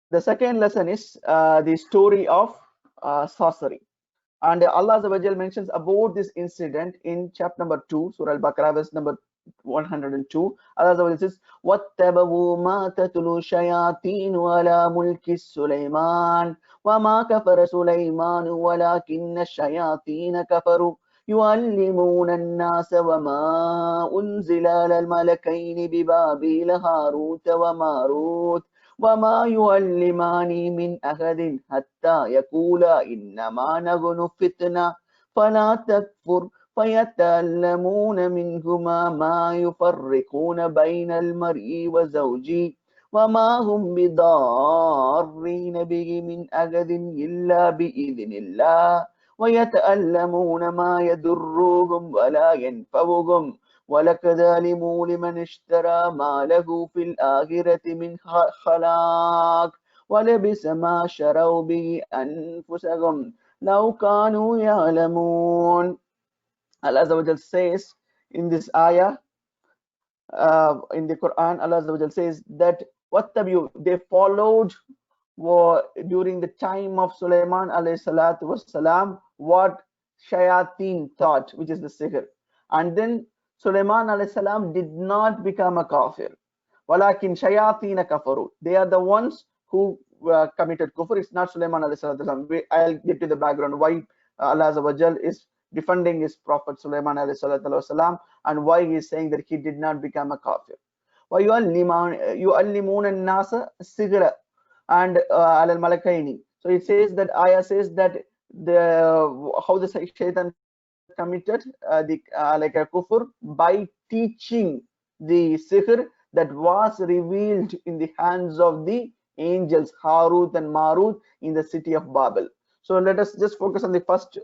The second lesson is the story of sorcery. And Allah Azza wa Jal mentions about this incident in chapter number 2, Surah Al-Baqarah, verse number 102. Allah Azza wa Jal says, وَاتَّبَعُوا مَا تَتْلُو الشَّيَاطِينُ عَلَى مُلْكِ سُلَيْمَانَ وَمَا كَفَرَ سُلَيْمَانُ وَلَكِنَّ الشَّيَاطِينَ كَفَرُوا يُعَلِّمُونَ النَّاسَ وَمَا أُنزِلَ عَلَى الْمَلَكَيْنِ بِبَابِلَ هَارُوتَ وَمَارُوتَ وما يعلمان من أحد حتى يقولا إنما نحن فتنة فلا تكفر فيتعلمون منهما ما يفرقون بين المرء وزوجه وما هم بضارين به من أحد إلا بإذن الله ويتعلمون ما يضرهم ولا ينفعهم ولقد علموا لمن اشترى ما له في الآخرة من خلاق ولبئس ما شروا به أنفسهم لو كانوا يعلمون. Allah Azza wa Jal says in this ayah, in the Quran, Allah Azza wa Jal says that they followed during the time of Sulaiman alayhi salatu wasalam what shayateen thought, which is the sihr. And then Sulaiman alayhi salam did not become a kafir. Walakin shayateen kafaru. They are the ones who committed kufr. It's not Sulaiman alayhi salatu wasalam. I'll get to the background why Allah Azza wa Jal is defending his prophet Sulaiman alayhi salatu wasalam and why he is saying that he did not become a kafir. وَيُعَلِّمُونَ النَّاسَ السِّحْرَ and al malakaini. So it says that ayah says that how the shaitan committed like a kufr by teaching the sihr that was revealed in the hands of the angels Harut and Marut in the city of Babel. So let us just focus on the first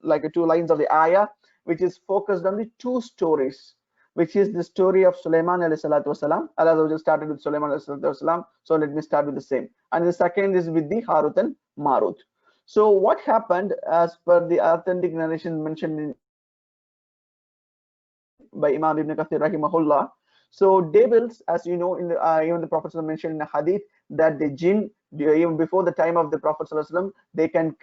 like 2 lines of the ayah, which is focused on the 2 stories, which is the story of Sulaiman alayhi salatu wasalam. Allah just started with Sulaiman alayhi salatu wasalam, so let me start with the same. And the second is with the Harut and Marut. So what happened as per the authentic narration mentioned by Imam Ibn Kathir Rahimahullah. So devils, as you know, in the even the Prophet mentioned in the hadith that the jinn, even before the time of the Prophet they can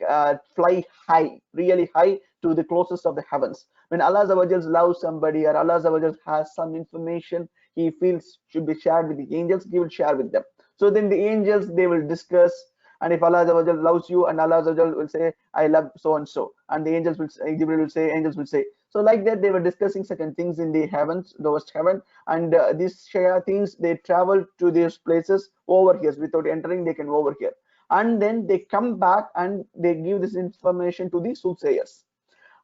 fly high, really high, to the closest of the heavens. When Allah loves somebody or Allah has some information he feels should be shared with the angels, he will share with them. So then the angels, they will discuss, and if Allah loves you and Allah will say, I love so and so, and the angels will say, Jibril will say, angels will say. So like that, they were discussing certain things in the heavens, lowest heaven, and these shayateens, they travel to these places over here without entering. They can over here, and then they come back and they give this information to the soothsayers.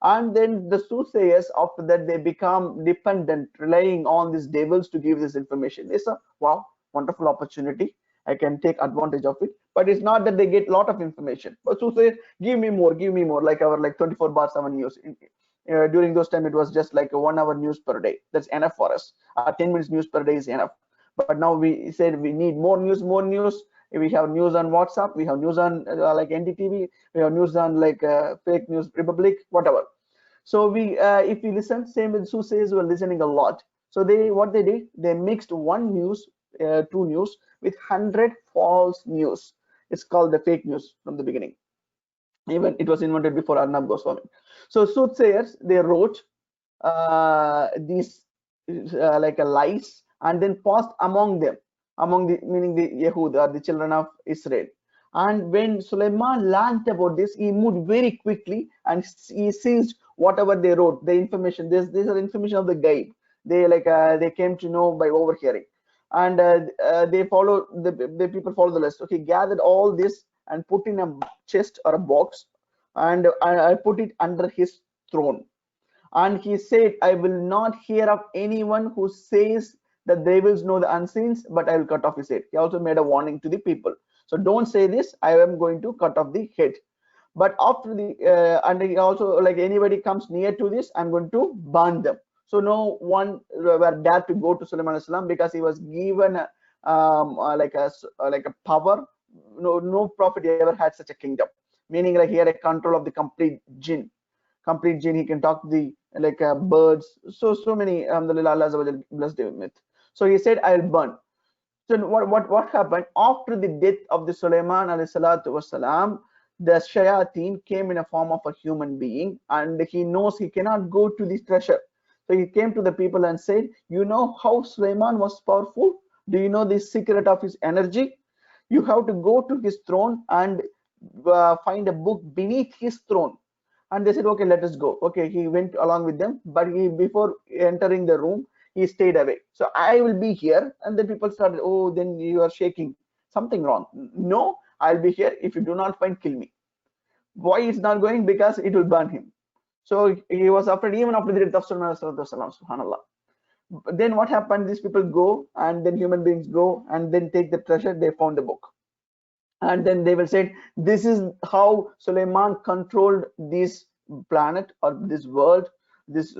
And then the soothsayers, after that, they become dependent, relying on these devils to give this information. It's a wow, wonderful opportunity. I can take advantage of it. But it's not that they get a lot of information. But soothsayers, give me more, like our 24/7 news. During those time, it was just like a 1 hour news per day. That's enough for us. 10 minutes news per day is enough. But now we said we need more news, more news. We have news on WhatsApp, we have news on like NDTV, we have news on like fake news Republic, whatever. So we if we listen, same with soothsayers were listening a lot. So what they did, they mixed one news, 2 news with 100 false news. It's called the fake news from the beginning. Even it was invented before Arnab Goswami. So soothsayers, they wrote these like a lies and then passed among them, among the, meaning the Yehud or the children of Israel. And when Sulaiman learned about this, he moved very quickly and he seized whatever they wrote, the information. These are information of the guide. They came to know by overhearing, and they follow the people follow the list. Okay, gathered all this and put in a chest or a box, and I put it under his throne. And he said, I will not hear of anyone who says that they will know the unseens, but I will cut off his head. He also made a warning to the people. So don't say this, I am going to cut off the head. But after the, and he also, like anybody comes near to this, I'm going to burn them. So no one were dared to go to Sulaiman Islam because he was given like a power. No prophet ever had such a kingdom, meaning like he had a control of the complete jinn. He can talk to the like birds. So many Allah blessed him with. So he said, I'll burn. So what happened after the death of the Sulaiman alayhi salatu wasalam? The shayateen came in a form of a human being, and he knows he cannot go to this treasure. So he came to the people and said, you know how Sulaiman was powerful? Do you know the secret of his energy? You have to go to his throne and find a book beneath his throne. And they said, okay, let us go. Okay, he went along with them, but he, before entering the room, he stayed away. So I will be here. And then people started, oh, then you are shaking, something wrong. No, I'll be here. If you do not find, kill me. Why it's not going? Because it will burn him. So he was afraid even after the death of Sulaiman, subhanallah. But then what happened? These people go, and then human beings go and then take the treasure. They found the book, and then they will say, this is how Suleiman controlled this planet or this world, this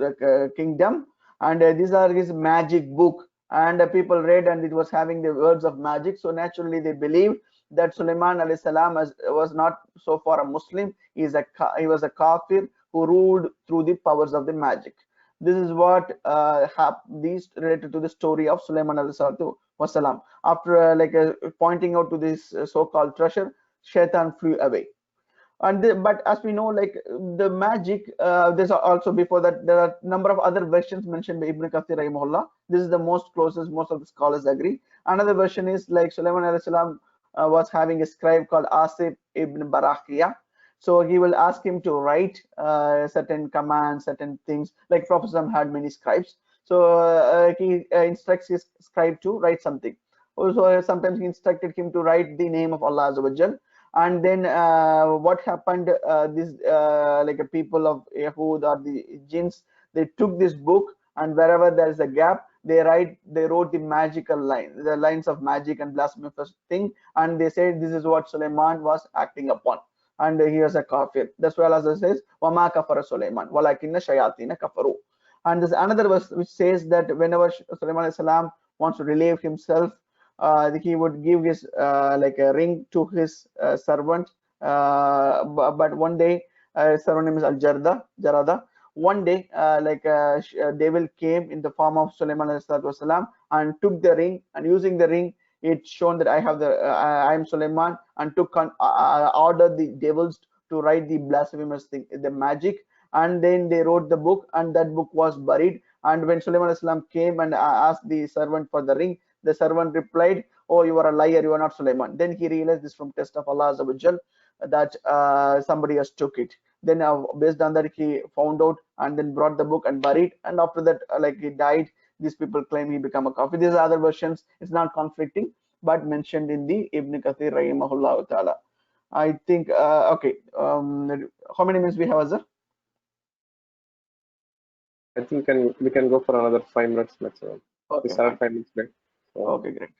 kingdom, and these are his magic book. And people read, and it was having the words of magic, so naturally they believed that Suleiman alayhi salam was not so far a Muslim. He was a kafir who ruled through the powers of the magic. This is what these related to the story of Suleiman alayhi wasalam. After pointing out to this so-called treasure, Shaitan flew away. And but as we know, like the magic, there's also before that there are number of other versions mentioned by Ibn Kathir Rahimahullah. This is the most closest, most of the scholars agree. Another version is like Sulaiman alayhi salam was having a scribe called Asif ibn Barakia. So he will ask him to write certain commands, certain things. Like Prophet had many scribes. So he instructs his scribe to write something. Also, sometimes he instructed him to write the name of Allah Azza wa Jal. And then what happened? This like a people of Yahud or the jinns, they took this book, and wherever there is a gap, they wrote the magical line, the lines of magic and blasphemous thing, and they said this is what Suleiman was acting upon, and he was a kafir. That's why Allah says, "Wama kafara Suleiman, walakinna shayatina kafaru." And there's another verse which says that whenever Suleiman alayhi salam wants to relieve himself, he would give his like a ring to his servant. But one day, servant name is Jarada. One day, devil came in the form of Sulaiman alayhi and took the ring, and using the ring, it shown that I have the I am Sulaiman, and took ordered the devils to write the blasphemous thing, the magic, and then they wrote the book, and that book was buried. And when Sulaiman alayhi came and asked the servant for the ring, the servant replied, oh, you are a liar, you are not Sulaiman. Then he realized this from test of Allah Azza wa Jal, that somebody has took it. Then based on that, he found out and then brought the book and buried. And after that, like he died, these people claim he became a kafir. These are other versions. It's not conflicting, but mentioned in the Ibn Kathir Rahimahullah Ta'ala. I think, okay. How many minutes we have, Azhar? I think we can go for another 5 minutes maximum. Okay, 5 minutes back. Okay, great.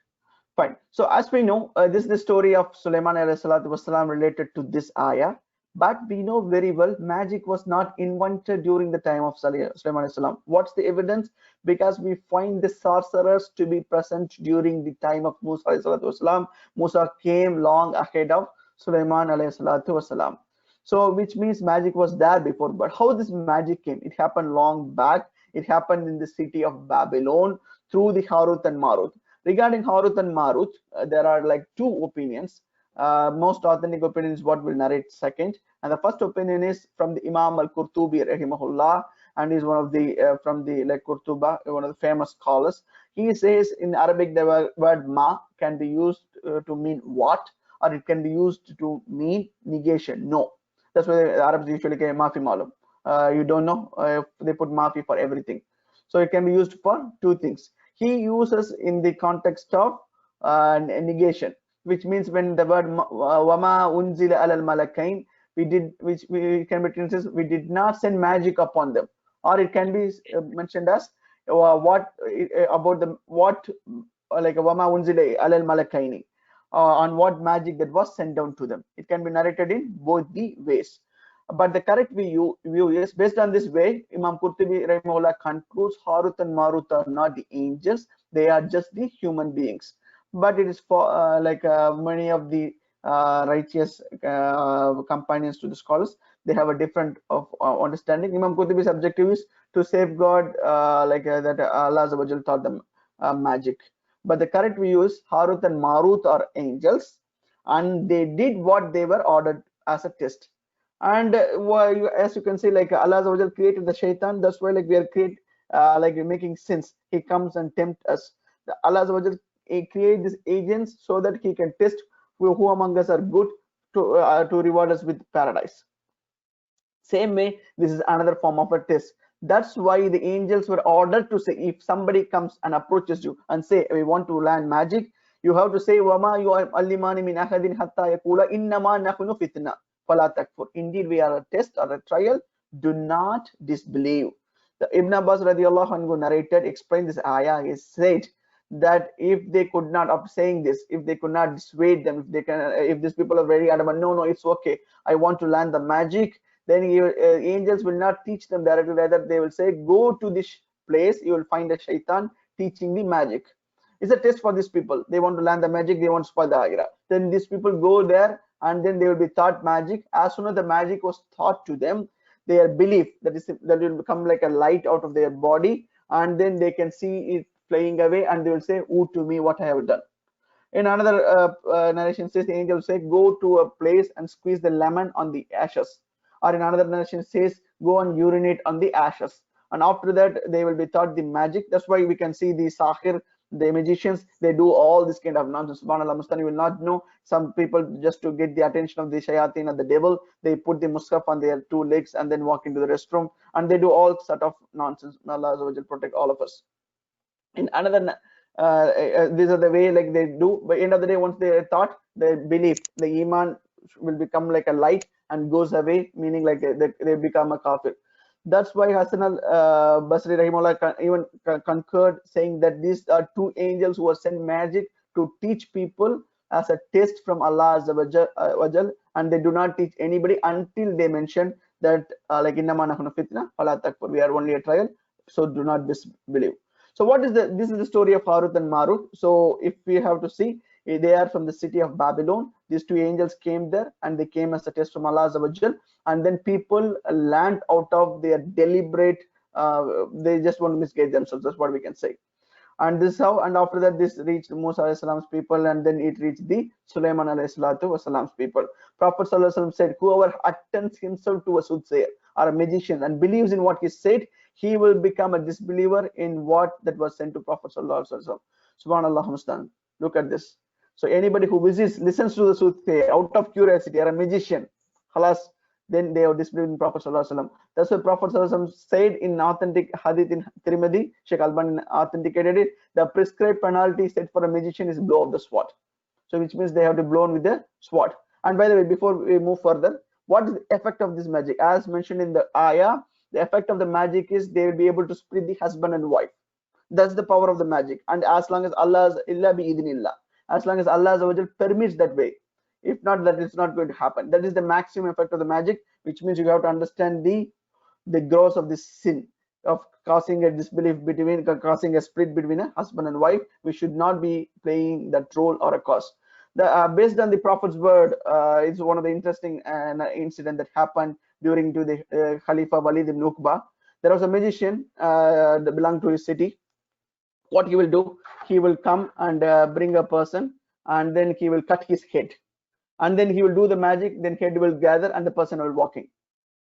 Fine. So as we know, this is the story of Sulaiman alayhi salatu wasalam related to this ayah. But we know very well magic was not invented during the time of Sulaiman alayhi salam. What's the evidence? Because we find the sorcerers to be present during the time of Musa alayhi salatu wasalam. Musa came long ahead of Sulaiman alayhi salatu wasalam. So which means magic was there before. But how this magic came? It happened long back. It happened in the city of Babylon through the Harut and Marut. Regarding Harut and Marut, there are like 2 opinions. Most authentic opinion is what we'll narrate second, and the first opinion is from the Imam al-Qurtubi Rahimahullah, and is one of the from the like Qurtuba, one of the famous scholars. He says in Arabic the word ma can be used to mean what, or it can be used to mean negation. No, that's why the Arabs usually say mafi malum. You don't know, they put mafi for everything. So it can be used for 2 things. He uses in the context of negation, which means when the word wama unzila alal malakain, which can be translated, we did not send magic upon them, or it can be mentioned as what about the what like wama unzila alal malakaini, on what magic that was sent down to them. It can be narrated in both the ways. But the correct view is based on this way. Imam Qurtubi Rahimahullah concludes Harut and Marut are not the angels; they are just the human beings. But it is for many of the righteous companions to the scholars, they have a different of understanding. Imam Qurtubi's objective is to safeguard that Allah Azza wa Jal taught them magic. but the correct view is Harut and Marut are angels, and they did what they were ordered as a test. And as you can see, like Allah Azza wa Jal created the shaitan. That's why like we are like making sins. He comes and tempt us. Allah Azza wa Jal create these agents so that he can test who among us are good to reward us with paradise. Same way, this is another form of a test. That's why the angels were ordered to say, if somebody comes and approaches you and say, we want to learn magic, you have to say, Wama yu'allimani min ahadin hatta yaqula innama nahnu fitna fala takfur. Indeed, we are a test or a trial. Do not disbelieve. The Ibn Abbas radiallahu anhu narrated, explained this ayah. He said that if they could not, after saying this, if they could not dissuade them, if these people are very adamant, no, it's okay, I want to learn the magic, then angels will not teach them directly. Rather, they will say, go to this place, you will find a shaitan teaching the magic. It's a test for these people. They want to learn the magic, they want to spoil the akhirah. Then these people go there, and then they will be taught magic. As soon as the magic was taught to them, their belief that will become like a light out of their body, and then they can see it flying away, and they will say, "Ooh, to me, what I have done." In another narration says, the angel will say, go to a place and squeeze the lemon on the ashes. Or in another narration says, go and urinate on the ashes. And after that, they will be taught the magic. That's why we can see the sahir, the magicians, they do all this kind of nonsense. Subhanallah, Mustan, you will not know. Some people, just to get the attention of the shayateen and the devil, they put the mushaf on their two legs and then walk into the restroom, and they do all sort of nonsense. May Allah Azza wa Jal protect all of us. In another these are the way like they do. By end of the day, once they are taught, they believe, the iman will become like a light and goes away, meaning like they become a kafir. That's why Hasan al-Basri Rahimahullah even concurred, saying that these are two angels who are sent magic to teach people as a test from Allah Azza wa Jal, and they do not teach anybody until they mention that like innama nahnu fitna fala takfur, we are only a trial, so do not disbelieve. So what is this is the story of Harut and Marut. So if we have to see, they are from the city of Babylon. These two angels came there, and they came as a test from Allah Azza wa Jal, and then people learned out of their deliberate, they just want to misguide themselves. That's what we can say. And this how, and after that this reached Musa alayhi salam's people, and then it reached the Sulaiman alayhi salatu wasalam's people. Prophet sallallahu alaihi wasallam said, whoever attends himself to a soothsayer or a magician and believes in what he said, he will become a disbeliever in what that was sent to Prophet sallallahu alaihi wasallam. Subhanallah mustan. Look at this. So anybody who listens to the soothsayer out of curiosity, or a magician, khalas, then they have disbelieved in Prophet sallallahu alaihi wasallam. That's what Prophet sallallahu alaihi wasallam said in authentic hadith in Tirmidhi. Sheikh Albani authenticated it. The prescribed penalty set for a magician is blow of the sword. So which means they have to blow with the sword. And by the way, before we move further, what is the effect of this magic? As mentioned in the ayah, the effect of the magic is they will be able to split the husband and wife. That's the power of the magic. And as long as Allah is illa bi idnillah, as long as Allah permits that way, if not, that it's not going to happen. That is the maximum effect of the magic, which means you have to understand the gross of this sin of causing a disbelief between, causing a split between a husband and wife. We should not be playing that role or a cause. Based on the Prophet's word, it's one of the interesting incident that happened during to the Khalifa Walid ibn Uqba. There was a magician that belonged to his city. What he will do, he will come and bring a person, and then he will cut his head, and then he will do the magic, then head will gather and the person will walking.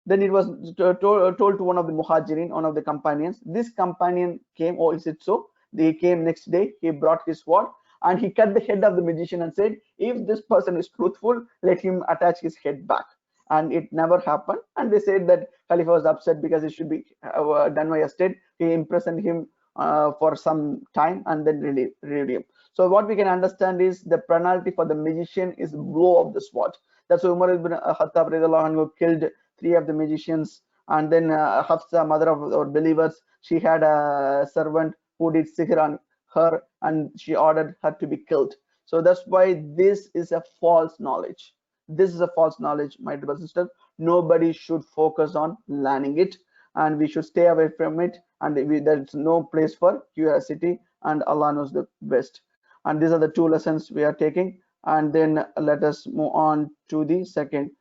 Then it was told to one of the muhajirin, one of the companions. This companion came, oh, is it so? They came next day, he brought his sword and he cut the head of the magician and said, if this person is truthful, let him attach his head back. And it never happened. And they said that Khalifa was upset because it should be done by a state. He imprisoned him for some time and then relieved him. So what we can understand is the penalty for the magician is blow of the sword. That's why Umar ibn Khattab radiallahu anhu killed 3 of the magicians. And then Hafsa, mother of our believers, she had a servant who did sihr on her, and she ordered her to be killed. So that's why this is a false knowledge. This is a false knowledge, my dear sister. Nobody should focus on learning it, and we should stay away from it. And there's no place for curiosity, and Allah knows the best. And these are the 2 lessons we are taking. And then let us move on to the second.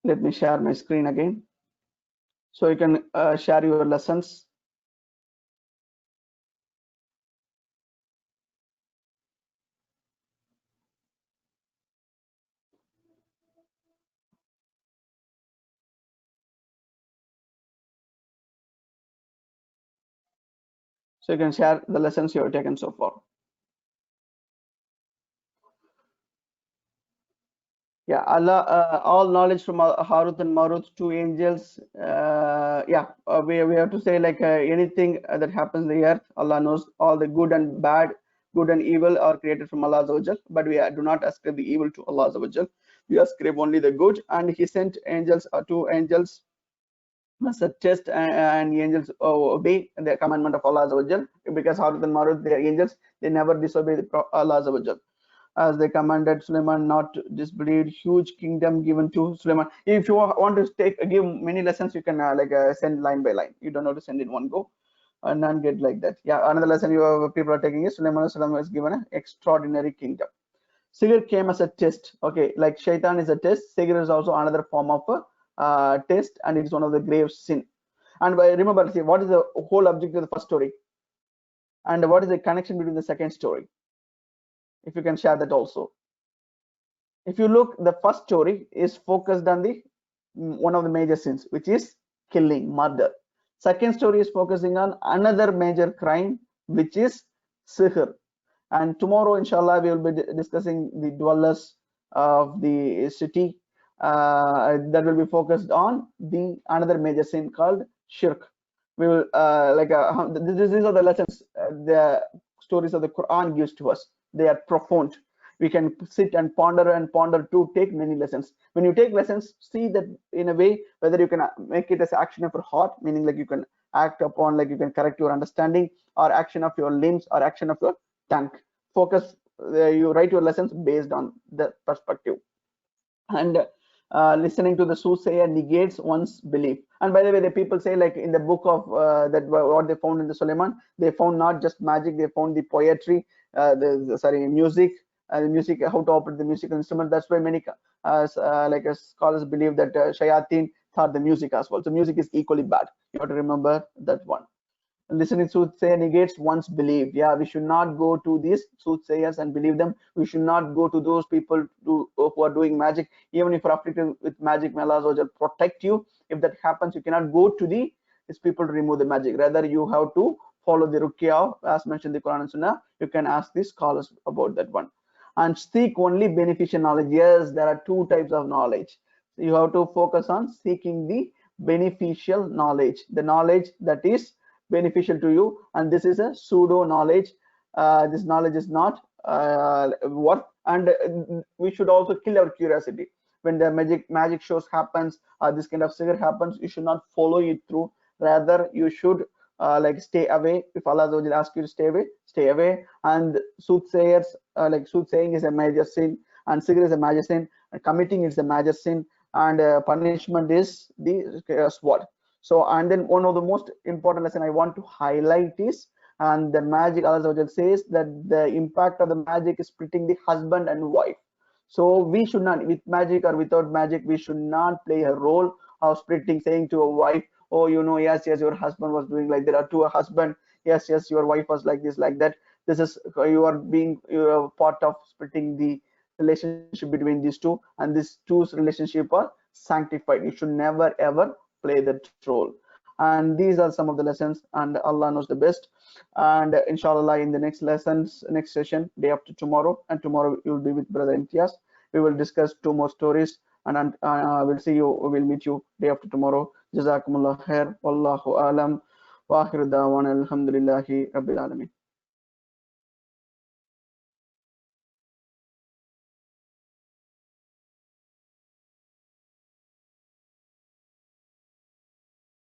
Let me share my screen again, so you can share your lessons. So you can share the lessons you have taken so far. Yeah, Allah, all knowledge from Harut and Marut, two angels. We have to say like anything that happens in the earth, Allah knows. All the good and bad, good and evil are created from Allah Azza wa Jal, but we do not ascribe the evil to Allah Azza wa Jal. We ascribe only the good, and He sent angels, two angels, as a test, and the angels obey the commandment of Allah Azza wa Jal, because Harut and Marut, they are angels, they never disobey Allah Azza wa Jal, as they commanded Suleiman not to disbelieve. Huge kingdom given to Suleiman. If you want to give many lessons, you can send line by line. You don't have to send in one go and not get like that. Yeah, another lesson people are taking is Suleiman was given an extraordinary kingdom. Sihr came as a test. Okay, like shaitan is a test. Sihr is also another form of a test, and it is one of the grave sin. And remember, see, what is the whole object of the first story, and what is the connection between the second story? If you can share that also. If you look, the first story is focused on the one of the major sins, which is killing, murder. Second story is focusing on another major crime, which is sihr. And tomorrow, inshallah, we will be discussing the dwellers of the city. That will be focused on the another major sin called shirk. We will these are the lessons the stories of the Quran gives to us. They are profound. We can sit and ponder to take many lessons. When you take lessons, see that in a way whether you can make it as action of your heart, meaning like you can act upon, like you can correct your understanding, or action of your limbs, or action of your tongue. Focus. You write your lessons based on the perspective. And listening to the soothsayer negates one's belief. And by the way, the people say, like in the book of that what they found in the Suleiman, they found not just magic, they found the poetry, music, music, how to operate the musical instrument. That's why many scholars believe that shayateen thought the music as well. So music is equally bad. You have to remember that one. Listening soothsayer negates one's belief. Yeah, we should not go to these soothsayers and believe them. We should not go to those people who are doing magic. Even if you're afflicted with magic, may Allah will protect you. If that happens, you cannot go to these people to remove the magic. Rather, you have to follow the ruqyah, as mentioned in the Quran and Sunnah. You can ask the scholars about that one. And seek only beneficial knowledge. Yes, there are two types of knowledge. You have to focus on seeking the beneficial knowledge, the knowledge that is beneficial to you, and this is a pseudo knowledge. This knowledge is not worth, and we should also kill our curiosity. When the magic shows happens, this kind of sihr happens, you should not follow it through. Rather, you should stay away. If Allah asks you to stay away, stay away. And soothsayers, soothsaying is a major sin, and sihr is a major sin, and committing is a major sin, and punishment is the sword. So, and then one of the most important lesson I want to highlight is, and the magic, Allah says that the impact of the magic is splitting the husband and wife. So we should not, with magic or without magic, we should not play a role of splitting, saying to a wife, oh, yes, your husband was doing like that, or to a husband, yes, your wife was like this, like that. This is, you are part of splitting the relationship between these two, and these two's relationship are sanctified. You should never ever play that role. And these are some of the lessons, and Allah knows the best. And inshallah, in the next session, day after tomorrow, and tomorrow you will be with Brother Imtiaz. We will discuss 2 more stories, and we'll meet you day after tomorrow. Jazakumullah khair, wallahu alam, wa akhir da'wana alhamdulillahi rabbil alamin.